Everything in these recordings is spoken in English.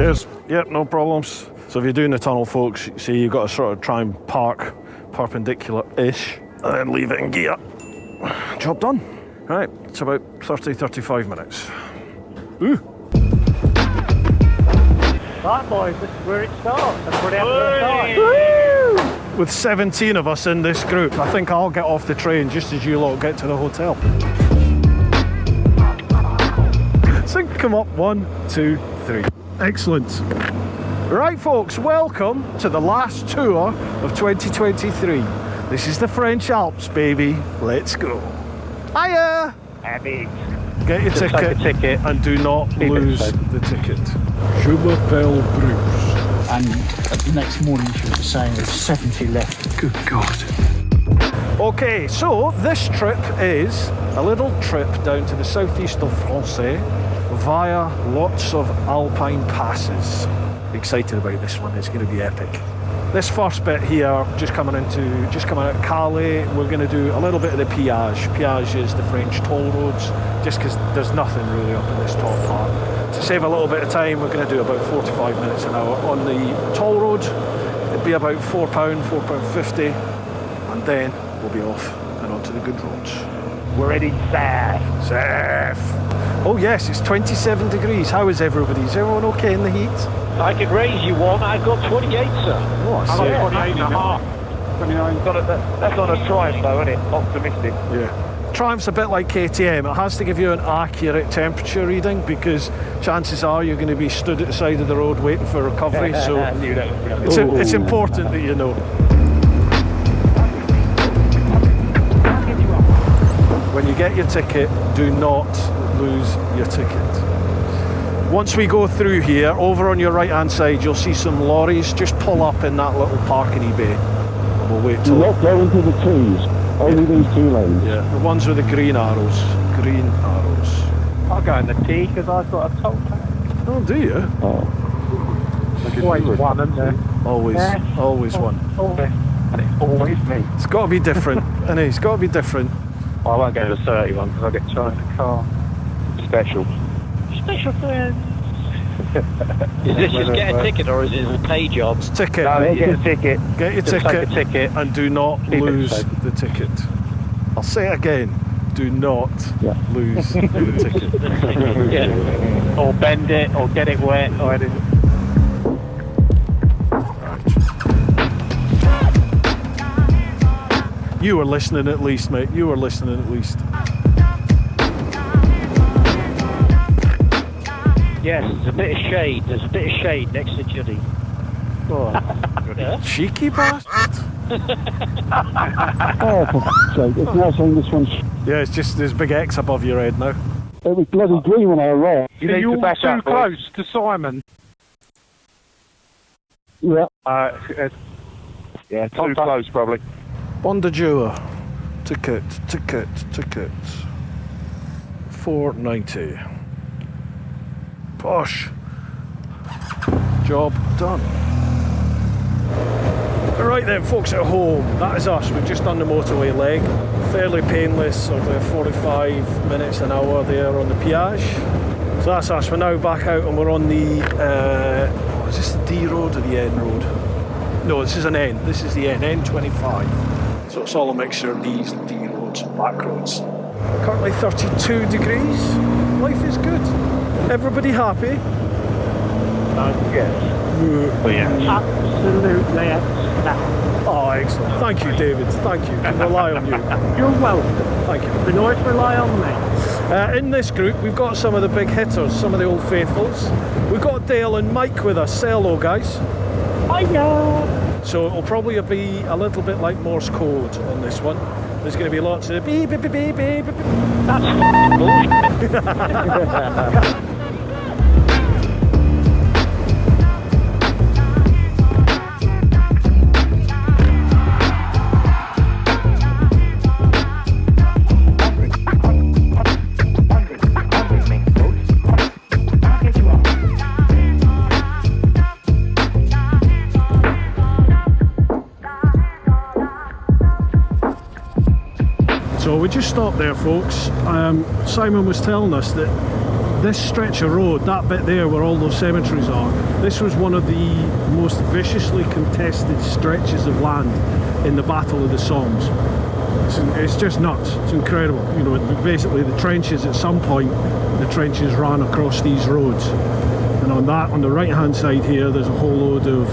Cheers. Yep, no problems. So if you're doing the tunnel, folks, see you've got to sort of try and park perpendicular-ish and then leave it in gear. Job done. Right, it's about 30-35 minutes. Ooh. Right, boys, this is where it starts. That's where it starts. With 17 of us in this group, I think I'll get off the train just as you lot get to the hotel. So come up, 1, 2, 3. Excellent. Right, folks, welcome to the last tour of 2023. This is the French Alps, baby. Let's go. Hiya! Happy. Get your Just take a ticket, ticket and do not lose the ticket. Je m'appelle Bruce. And the next morning she was saying there's 70 left. Good God. Okay, so this trip is a little trip down to the southeast of France via lots of alpine passes. Excited about this one, it's going to be epic. This first bit here, just coming out of Calais, we're going to do a little bit of the Piage. Piage is the French toll roads, just because there's nothing really up in this top part. To save a little bit of time, we're going to do about 45 minutes an hour on the toll road. It'd be about £4, £4.50, and then we'll be off and onto the good roads. We're heading south. South. Oh yes, it's 27 degrees. How is everybody? Is everyone okay in the heat? I can raise you one. I've got 28, sir. Oh, I I'm see. on 28 and a half. 29. That's on a Triumph, though, isn't it? Optimistic. Yeah. Triumph's a bit like KTM. It has to give you an accurate temperature reading because chances are you're going to be stood at the side of the road waiting for recovery. So it's important that you know. When you get your ticket, do not lose your ticket. Once we go through here, over on your right hand side you'll see some lorries. Just pull up in that little parking bay and we'll wait till... Do not go into the trees, only these 2 lanes. Yeah, the ones with the green arrows. Green arrows. I'll go in the T because I've got a toll tag. Oh, do you? There's always one, isn't there? Always one. And it's always me. It's got to be different, and it's got to be different. Well, I won't go to the 31 because I'll get charged the car. Special friend. Is this just get a ticket or is it a pay job? It's a ticket. No, get a ticket. Get your Just ticket, take a ticket. and do not lose the ticket. I'll say it again. Do not lose the ticket. Yeah. Or bend it, or get it wet, or anything. You were listening at least, mate. You were listening at least. Yes, there's a bit of shade. There's a bit of shade next to Judy. Oh, Yeah? Cheeky bastard. Oh, for f***'s sake, it's now saying this one's... Yeah, it's just there's a big X above your head now. It was bloody green when I arrived. you need to back up, close to Simon. Yeah. Yeah, too close probably. Bonjour. Ticket. £4.90. Posh. Job done. Right then, folks at home, that is us. We've just done the motorway leg. Fairly painless, sort of 45 minutes an hour there on the Piage. So that's us. We're now back out and we're on the, is this the D road or the N road? No, this is an N. This is the N, N25. So it's all a mixture of these D roads and back roads. Currently 32 degrees. Life is good. Everybody happy? Yes. Oh, yeah. Absolutely ecstatic. Oh, excellent. Thank you, David. Thank you. I rely on you. You're welcome. Thank you. You can always rely on me. In this group, we've got some of the big hitters, some of the old faithfuls. We've got Dale and Mike with us. Say hello, guys. Hiya. So it'll probably be a little bit like Morse code on this one. There's going to be lots of beep, beep, beep, beep, beep, beep. That's bullshit. So we just stopped there, folks. Simon was telling us that this stretch of road, that bit there where all those cemeteries are, this was one of the most viciously contested stretches of land in the Battle of the Somme. It's just nuts. It's incredible. You know, basically the trenches, at some point, the trenches ran across these roads. And on the right hand side here, there's a whole load of,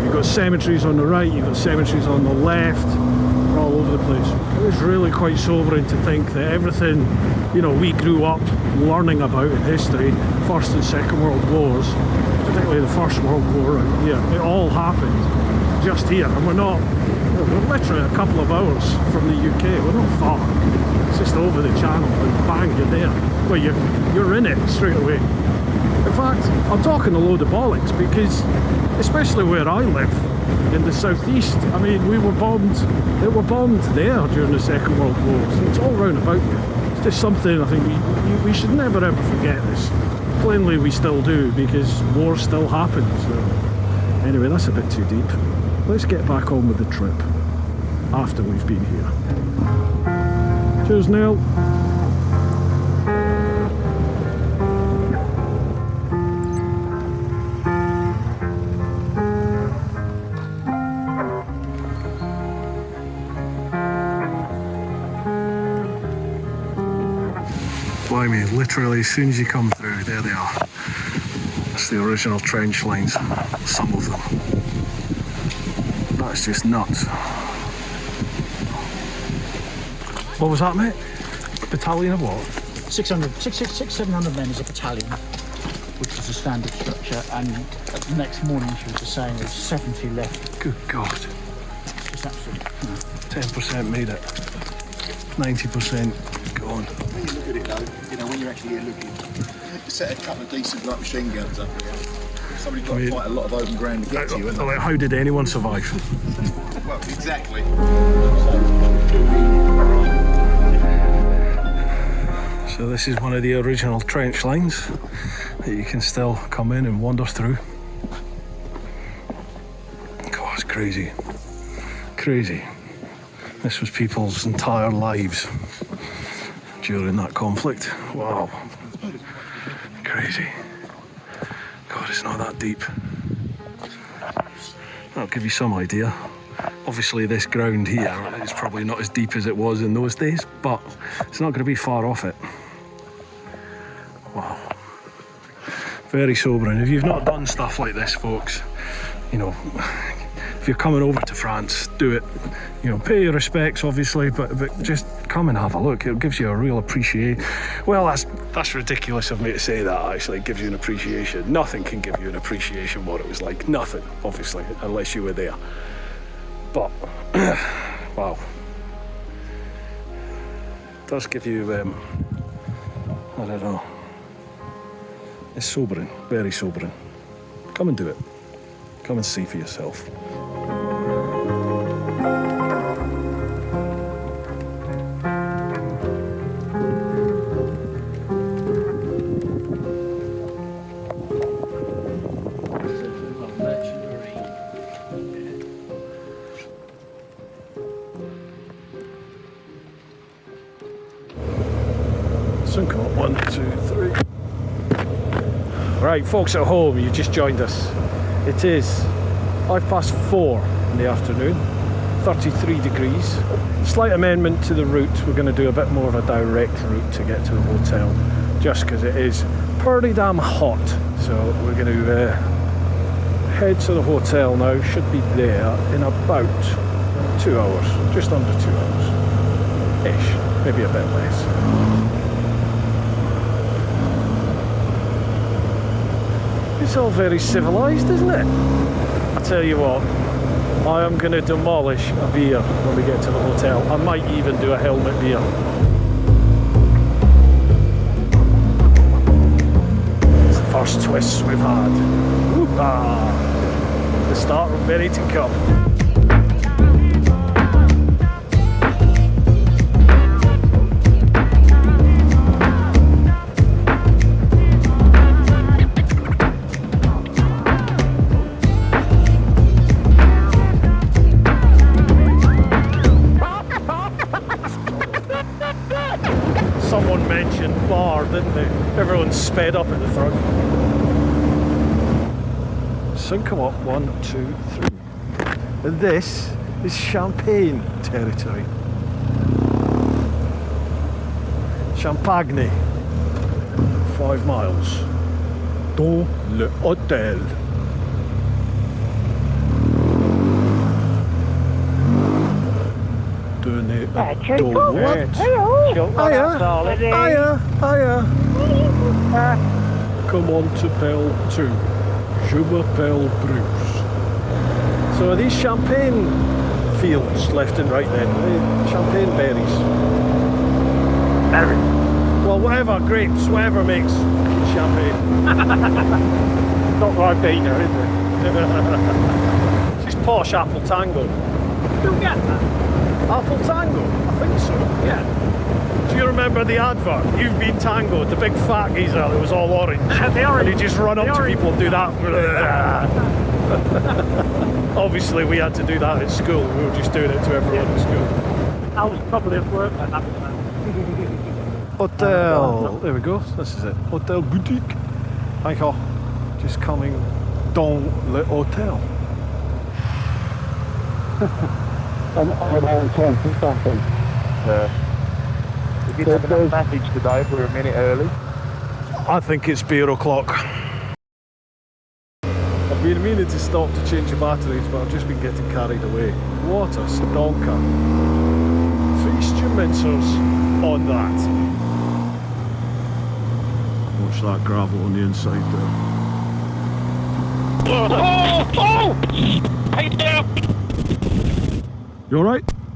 you've got cemeteries on the right, you've got cemeteries on the left, they're all over the place. It was really quite sobering to think that everything, you know, we grew up learning about in history, First and Second World Wars, particularly the First World War right here, it all happened just here. And we're literally a couple of hours from the UK, we're not far. It's just over the channel and bang, you're there. Well, you're in it straight away. In fact, I'm talking a load of bollocks because, especially where I live, in the southeast, I mean, they were bombed there during the Second World War, so it's all round about you. It's just something I think we should never ever forget this. Plainly we still do, because war still happens. So. Anyway, that's a bit too deep. Let's get back on with the trip after we've been here. Cheers, Neil. Blimey, literally as soon as you come through, there they are. That's the original trench lines, some of them. That's just nuts. What was that, mate? Battalion of what? 700 men is a battalion, which is a standard structure, and the next morning she was saying there's 70 left. Good God. It's absolutely 10% made it. 90% gone. When you look at it though, you know, when you're actually here looking, set a couple of decent like machine guns up here. Somebody's got quite a lot of open ground to get to, isn't Like, how did anyone survive? Well, exactly. So this is one of the original trench lines that you can still come in and wander through. God, it's crazy. Crazy. This was people's entire lives during that conflict. Wow. Crazy. God, it's not that deep. That'll give you some idea. Obviously this ground here is probably not as deep as it was in those days, but it's not going to be far off it. Wow. Very sobering. If you've not done stuff like this, folks, you know, if you're coming over to France, do it. You know, pay your respects, obviously, but just come and have a look. It gives you a real appreciation. Well, that's ridiculous of me to say that, actually. It gives you an appreciation. Nothing can give you an appreciation what it was like. Nothing, obviously, unless you were there. But, wow. It does give you, I don't know. It's sobering, very sobering. Come and do it. Come and see for yourself. Sync up, 1, 2, 3. Right, folks at home, you just joined us. It is 4:05 in the afternoon, 33 degrees. Slight amendment to the route. We're going to do a bit more of a direct route to get to the hotel, just because it is pretty damn hot. So we're going to head to the hotel now. Should be there in about 2 hours, just under 2 hours-ish, maybe a bit less. It's all very civilised, isn't it? I tell you what, I am going to demolish a beer when we get to the hotel. I might even do a helmet beer. It's the first twists we've had. Woo-ha! The start of many to come. aforementioned bar, didn't they? Everyone sped up at the front. Soon come up, 1, 2, 3. And this is Champagne territory. Champagne. 5 miles. Dans le hôtel. Donnez un don. What? Shut one Hiya. up, darling. Hiya. Hiya. Comment t'appelles-tu? Je m'appelle Bruce. So are these champagne fields left and right then? Champagne berries? Berries. Well, whatever, grapes, whatever makes champagne. Not Ribena, is it? She's posh apple tango. Still get that? Apple tango? I think so. Yeah. Do you remember the advert? You've been tangoed, the big fat geezer that was all orange. The orange. And he'd just run up to people and do that. Obviously, we had to do that at school. We were just doing it to everyone at school. I was probably at work at that time. Hotel. There we go. This is it. Hotel boutique. Thank you. Just coming dans le hotel. I'm on time for something. We did have enough passage today, we're a minute early. I think it's beer o'clock. I've been meaning to stop to change the batteries, but I've just been getting carried away. What a stonker. Feast your mincers on that. Watch that gravel on the inside there. Oh! Hey, down! You alright?